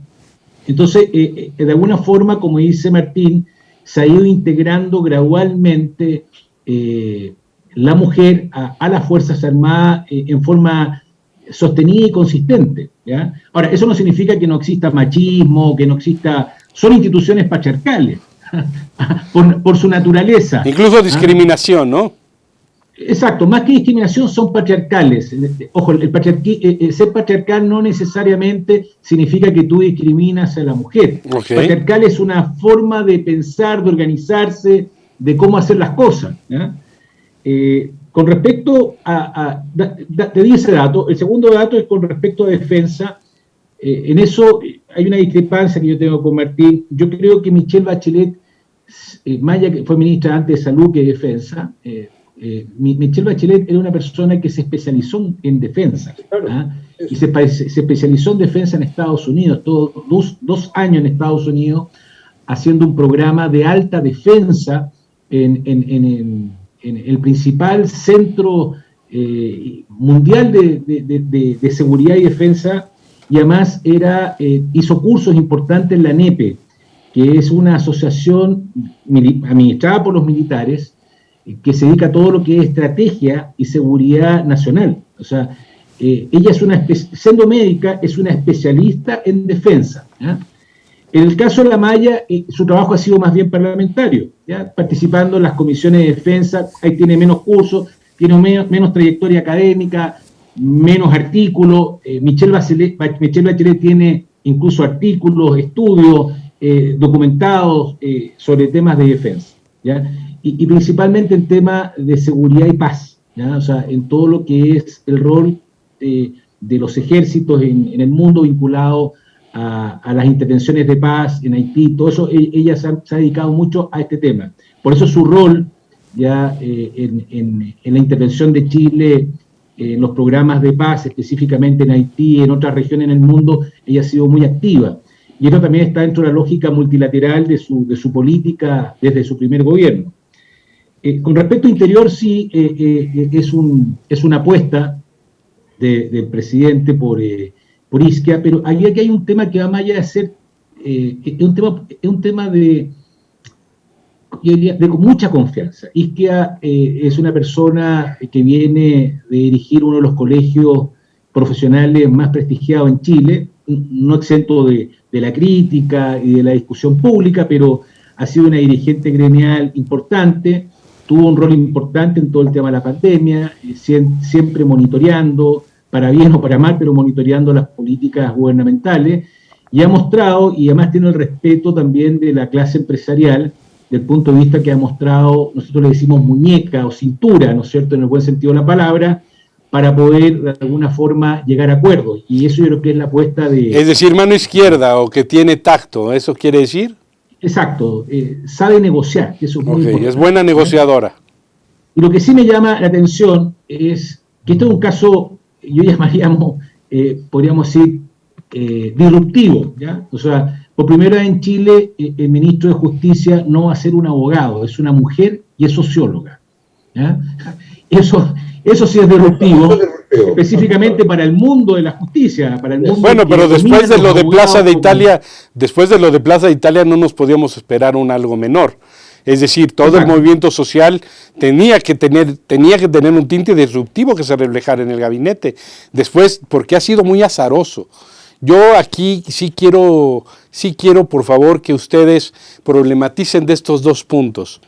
Entonces, de alguna forma, como dice Martín, se ha ido integrando gradualmente la mujer a las Fuerzas Armadas en forma sostenida y consistente, ¿ya? Ahora, eso no significa que no exista machismo, que no exista... Son instituciones patriarcales, por su naturaleza. Incluso discriminación, ¿no? Exacto, más que discriminación son patriarcales. Ojo, ser patriarcal no necesariamente significa que tú discriminas a la mujer. Okay. Patriarcal es una forma de pensar, de organizarse, de cómo hacer las cosas. Con respecto te di ese dato. El segundo dato es con respecto a defensa. En eso hay una discrepancia que yo tengo con Martín. Yo creo que Michelle Bachelet, Maya, que fue ministra antes de Salud que de Defensa, Michelle Bachelet era una persona que se especializó en defensa, y se especializó en defensa en Estados Unidos, dos años en Estados Unidos, haciendo un programa de alta defensa en el principal centro mundial de seguridad y defensa, y además hizo cursos importantes en la NEPE, que es una asociación administrada por los militares, que se dedica a todo lo que es estrategia y seguridad nacional. O sea, ella siendo médica, es una especialista en defensa. ¿Ya? En el caso de la Maya, su trabajo ha sido más bien parlamentario, ¿ya? Participando en las comisiones de defensa. Ahí tiene menos cursos, tiene menos trayectoria académica, menos artículos. Michelle Bachelet tiene incluso artículos, estudios documentados sobre temas de defensa, ¿ya? Y principalmente en temas de seguridad y paz, ¿ya? O sea, en todo lo que es el rol de los ejércitos en el mundo vinculado a las intervenciones de paz en Haití, todo eso. Ella se ha dedicado mucho a este tema. Por eso su rol ya en la intervención de Chile en los programas de paz, específicamente en Haití, en otras regiones en el mundo, ella ha sido muy activa. Y eso también está dentro de la lógica multilateral de su política desde su primer gobierno. Con respecto a Interior, sí, es una apuesta del presidente por Isquia, pero aquí hay un tema que va más allá de ser, es un tema de mucha confianza. Isquia es una persona que viene de dirigir uno de los colegios profesionales más prestigiados en Chile, no exento de la crítica y de la discusión pública, pero ha sido una dirigente gremial importante. Tuvo un rol importante en todo el tema de la pandemia, siempre monitoreando, para bien o para mal, pero monitoreando las políticas gubernamentales, y ha mostrado, y además tiene el respeto también de la clase empresarial, del punto de vista que ha mostrado, nosotros le decimos muñeca o cintura, ¿no es cierto?, en el buen sentido de la palabra, para poder de alguna forma llegar a acuerdos, y eso yo creo que es la apuesta de... Es decir, mano izquierda o que tiene tacto, ¿eso quiere decir? Exacto, sabe negociar, que eso es muy importante. Es buena negociadora. Y lo que sí me llama la atención es que este es un caso, yo llamaríamos, podríamos decir, disruptivo, ¿ya? O sea, por primera vez en Chile, el ministro de Justicia no va a ser un abogado, es una mujer y es socióloga, ¿ya? Eso sí es disruptivo, específicamente para el mundo de la justicia, para el mundo. Bueno, pero después de lo de Plaza de Italia, no nos podíamos esperar algo menor. Es decir, todo el movimiento social tenía que tener un tinte disruptivo que se reflejara en el gabinete. Después, porque ha sido muy azaroso. Yo aquí sí quiero, por favor, que ustedes problematicen de estos dos puntos.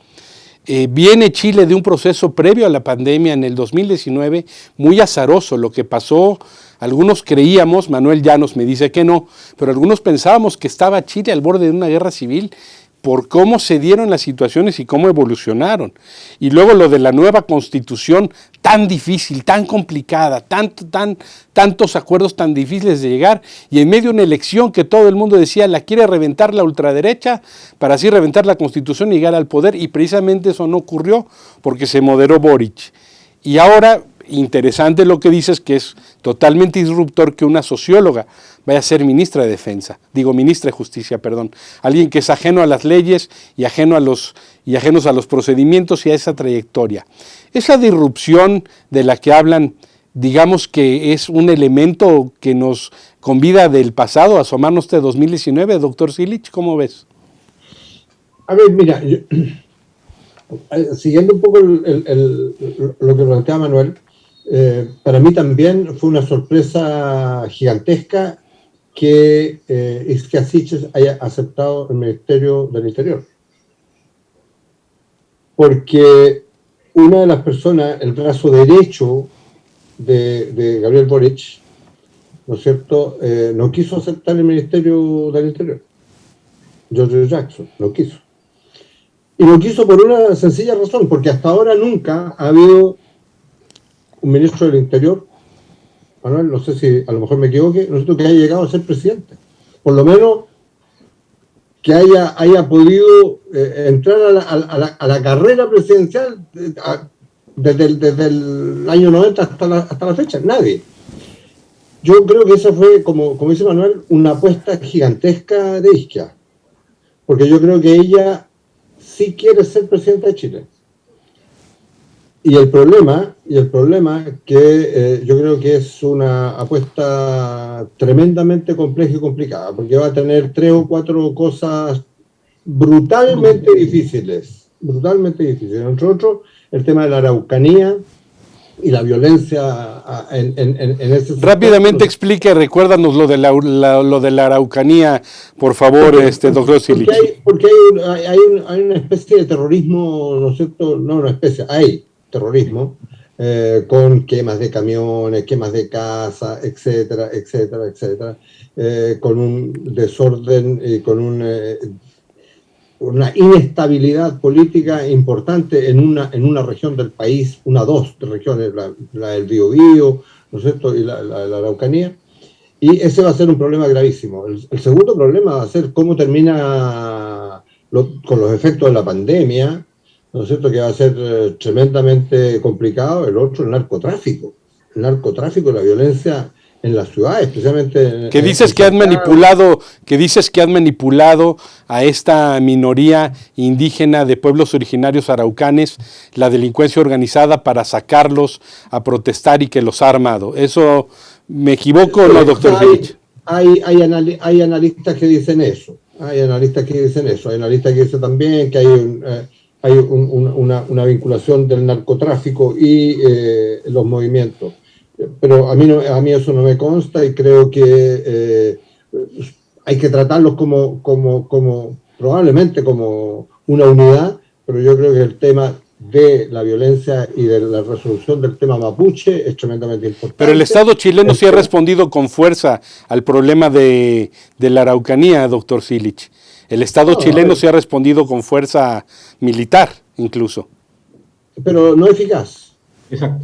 Viene Chile de un proceso previo a la pandemia en el 2019 muy azaroso. Lo que pasó, algunos creíamos, Manuel Llanos me dice que no, pero algunos pensábamos que estaba Chile al borde de una guerra civil por cómo se dieron las situaciones y cómo evolucionaron. Y luego lo de la nueva constitución tan difícil, tan complicada, tantos acuerdos tan difíciles de llegar, y en medio de una elección que todo el mundo decía la quiere reventar la ultraderecha para así reventar la constitución y llegar al poder, y precisamente eso no ocurrió porque se moderó Boric. Y ahora, interesante lo que dices, que es totalmente disruptor que una socióloga vaya a ser ministra de Justicia, perdón, alguien que es ajeno a las leyes y ajenos a los procedimientos y a esa trayectoria. Esa disrupción de la que hablan, digamos que es un elemento que nos convida del pasado a asomarnos de 2019, doctor Silich, ¿cómo ves? A ver, mira, siguiendo un poco lo que planteaba Manuel, para mí también fue una sorpresa gigantesca que Isquia Siches haya aceptado el Ministerio del Interior. porque una de las personas, el brazo derecho de Gabriel Boric, ¿no es cierto?, no quiso aceptar el Ministerio del Interior. Giorgio Jackson no quiso. Y lo quiso por una sencilla razón, porque hasta ahora nunca ha habido un ministro del Interior, Manuel, no sé si a lo mejor me equivoque, no sé, que haya llegado a ser presidente. Por lo menos que haya podido entrar a la carrera presidencial desde el año 90 hasta la fecha. Nadie. Yo creo que esa fue, como dice Manuel, una apuesta gigantesca de Isquia. Porque yo creo que ella sí quiere ser presidenta de Chile. Y el problema que yo creo que es una apuesta tremendamente compleja y complicada, porque va a tener 3 o 4 cosas brutalmente difíciles, entre otros, el tema de la Araucanía y la violencia en ese sector. Rápidamente explique, recuérdanos lo de la Araucanía, por favor, doctor Silich. Porque hay una especie de terrorismo, ¿no es cierto? No una especie, hay terrorismo, con quemas de camiones, quemas de casas, etcétera, etcétera, etcétera, con un desorden y con una inestabilidad política importante en una región del país, dos regiones, la del Biobío, ¿no es cierto?, y la Araucanía, y ese va a ser un problema gravísimo. El segundo problema va a ser cómo termina con los efectos de la pandemia, ¿no es cierto?, que va a ser tremendamente complicado. El otro, el narcotráfico, y la violencia en las ciudades, especialmente que dices que han manipulado a esta minoría indígena de pueblos originarios araucanes, la delincuencia organizada, para sacarlos a protestar y que los ha armado. ¿Eso me equivoco o no, doctor Silich? Hay analistas que dicen eso. Hay analistas que dicen también que hay una vinculación del narcotráfico y los movimientos. Pero a mí eso no me consta, y creo que hay que tratarlos probablemente como una unidad, pero yo creo que el tema de la violencia y de la resolución del tema mapuche es tremendamente importante. Pero el Estado chileno sí ha respondido con fuerza al problema de la Araucanía, doctor Silich. El Estado chileno sí ha respondido con fuerza militar, incluso. Pero no eficaz. Exacto.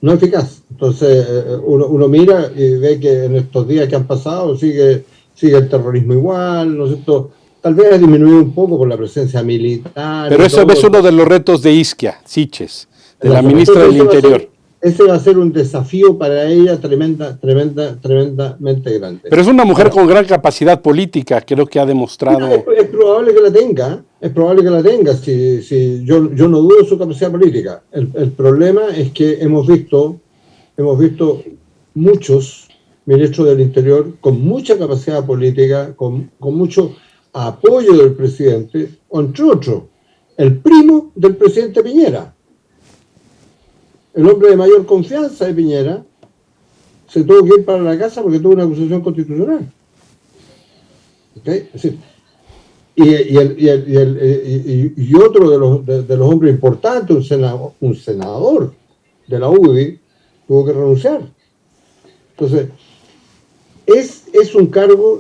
No eficaz. Entonces uno mira y ve que en estos días que han pasado sigue el terrorismo igual, ¿no es cierto? Tal vez ha disminuido un poco con la presencia militar. Pero eso es uno de los retos de Isquia Siches, de la ministra del Interior. Ese va a ser un desafío para ella tremendamente grande. Pero es una mujer con gran capacidad política, creo que ha demostrado. Es probable que la tenga, yo no dudo de su capacidad política. El problema es que hemos visto muchos ministros del Interior con mucha capacidad política, con mucho apoyo del presidente, entre otros, el primo del presidente Piñera. El hombre de mayor confianza de Piñera se tuvo que ir para la casa porque tuvo una acusación constitucional. ¿Okay? Es decir, y otro de los hombres importantes, un senador de la UDI, tuvo que renunciar. Entonces, es un cargo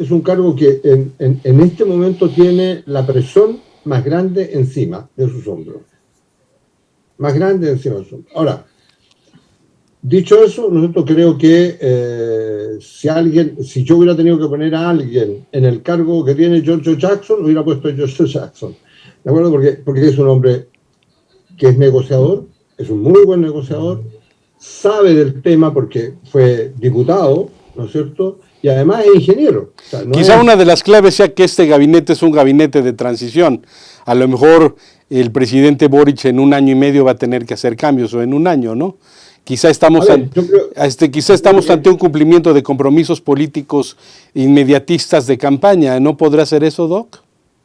que en este momento tiene la presión más grande encima de sus hombros. Ahora, dicho eso, nosotros creo que si yo hubiera tenido que poner a alguien en el cargo que tiene Giorgio Jackson, hubiera puesto a Giorgio Jackson. ¿De acuerdo? Porque es un hombre que es negociador, es un muy buen negociador, sabe del tema porque fue diputado, ¿no es cierto? Y además es ingeniero. O sea, Quizá una de las claves sea que este gabinete es un gabinete de transición. A lo mejor el presidente Boric en 1 año y medio va a tener que hacer cambios, o en 1 año, ¿no? Quizá estamos ante un cumplimiento de compromisos políticos inmediatistas de campaña. ¿No podrá ser eso, Doc?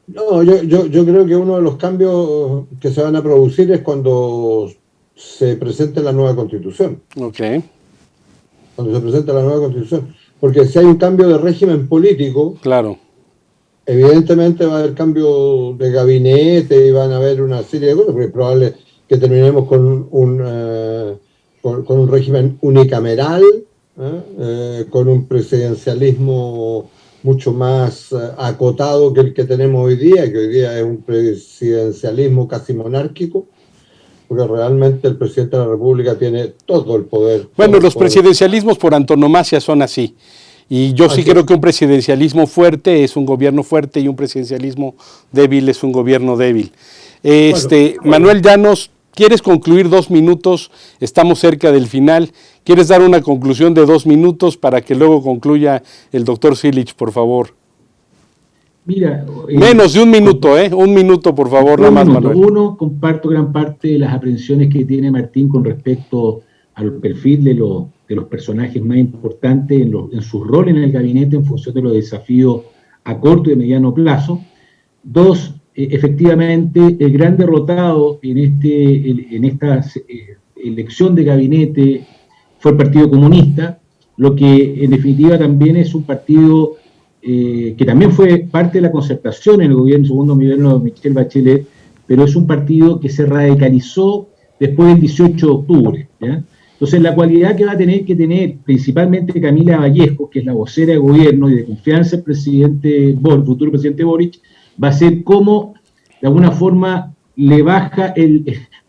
No, yo creo que uno de los cambios que se van a producir es cuando se presente la nueva Constitución. Ok. Cuando se presente la nueva Constitución. Porque si hay un cambio de régimen político, claro, evidentemente va a haber cambio de gabinete y van a haber una serie de cosas, porque es probable que terminemos con un régimen unicameral, con un presidencialismo mucho más acotado que el que tenemos hoy día, que hoy día es un presidencialismo casi monárquico, porque realmente el presidente de la República tiene todo el poder. Bueno, los presidencialismos por antonomasia son así. Y yo sí creo que un presidencialismo fuerte es un gobierno fuerte y un presidencialismo débil es un gobierno débil. Manuel Llanos, ¿quieres concluir 2 minutos? Estamos cerca del final. ¿Quieres dar una conclusión de 2 minutos para que luego concluya el doctor Zilich, por favor? Mira, menos de 1 minuto, 1 minuto, por favor, nada más, Manuel. Uno, comparto gran parte de las aprensiones que tiene Martín con respecto al perfil de los personajes más importantes en su rol en el gabinete en función de los desafíos a corto y mediano plazo. 2, efectivamente, el gran derrotado en esta elección de gabinete fue el Partido Comunista, lo que en definitiva también es un partido que también fue parte de la concertación en el gobierno, segundo gobierno de Michelle Bachelet, pero es un partido que se radicalizó después del 18 de octubre, ¿ya? Entonces, la cualidad que va a tener que tener principalmente Camila Vallejo, que es la vocera de gobierno y de confianza del futuro presidente Boric, va a ser cómo, de alguna forma, le baja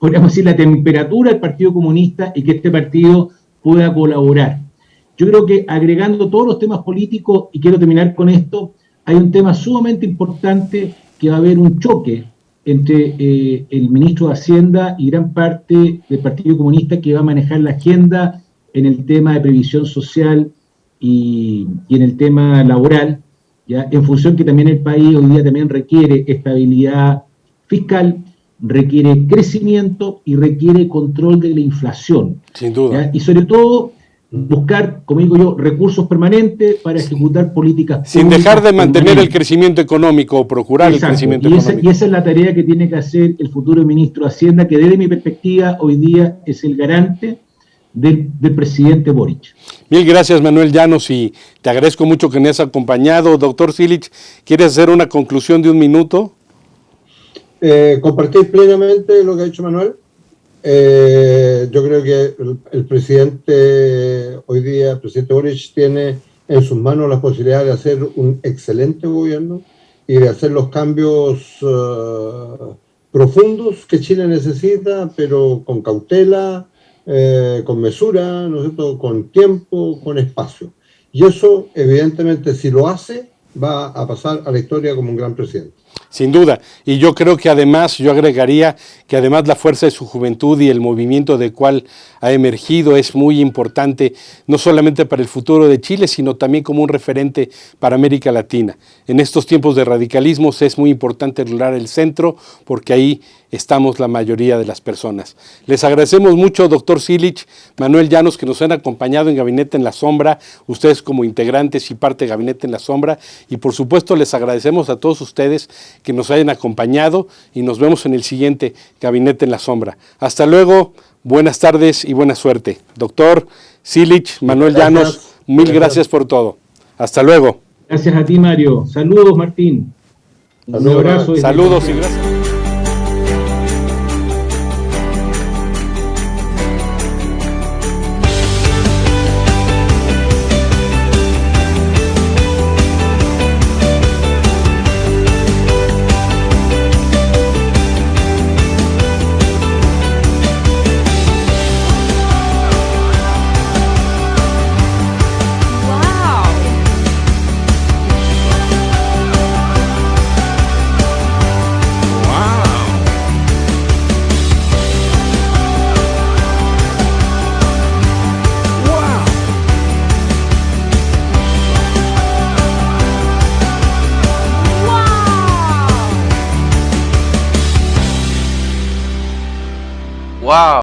podríamos decir, la temperatura al Partido Comunista y que este partido pueda colaborar. Yo creo que agregando todos los temas políticos, y quiero terminar con esto, hay un tema sumamente importante que va a haber un choque entre el ministro de Hacienda y gran parte del Partido Comunista que va a manejar la agenda en el tema de previsión social y en el tema laboral, ¿ya? En función que también el país hoy día también requiere estabilidad fiscal, requiere crecimiento y requiere control de la inflación. Sin duda. ¿Ya? Y sobre todo buscar, como digo yo, recursos permanentes para ejecutar políticas sin dejar de mantener el crecimiento económico o procurar el crecimiento económico. Y esa es la tarea que tiene que hacer el futuro ministro de Hacienda, que desde mi perspectiva hoy día es el garante del presidente Boric. Mil gracias, Manuel Llanos, y te agradezco mucho que me hayas acompañado. Doctor Zilich, ¿quieres hacer una conclusión de 1 minuto? Compartir plenamente lo que ha dicho Manuel. Yo creo que el presidente hoy día, el presidente Boric, tiene en sus manos la posibilidad de hacer un excelente gobierno y de hacer los cambios profundos que Chile necesita, pero con cautela, con mesura, ¿no es cierto?, con tiempo, con espacio. Y eso, evidentemente, si lo hace, va a pasar a la historia como un gran presidente. Sin duda, y yo creo que además, yo agregaría que además la fuerza de su juventud y el movimiento del cual ha emergido es muy importante, no solamente para el futuro de Chile, sino también como un referente para América Latina. En estos tiempos de radicalismos es muy importante lograr el centro, porque ahí estamos la mayoría de las personas. Les agradecemos mucho, doctor Zilich, Manuel Llanos, que nos han acompañado en Gabinete en la Sombra, ustedes como integrantes y parte de Gabinete en la Sombra, y por supuesto les agradecemos a todos ustedes que nos hayan acompañado y nos vemos en el siguiente Gabinete en la Sombra. Hasta luego, buenas tardes y buena suerte. Doctor Zilich, Manuel Llanos, mil gracias por todo. Hasta luego. Gracias a ti, Mario. Saludos, Martín. Un abrazo. Saludos y gracias. Wow.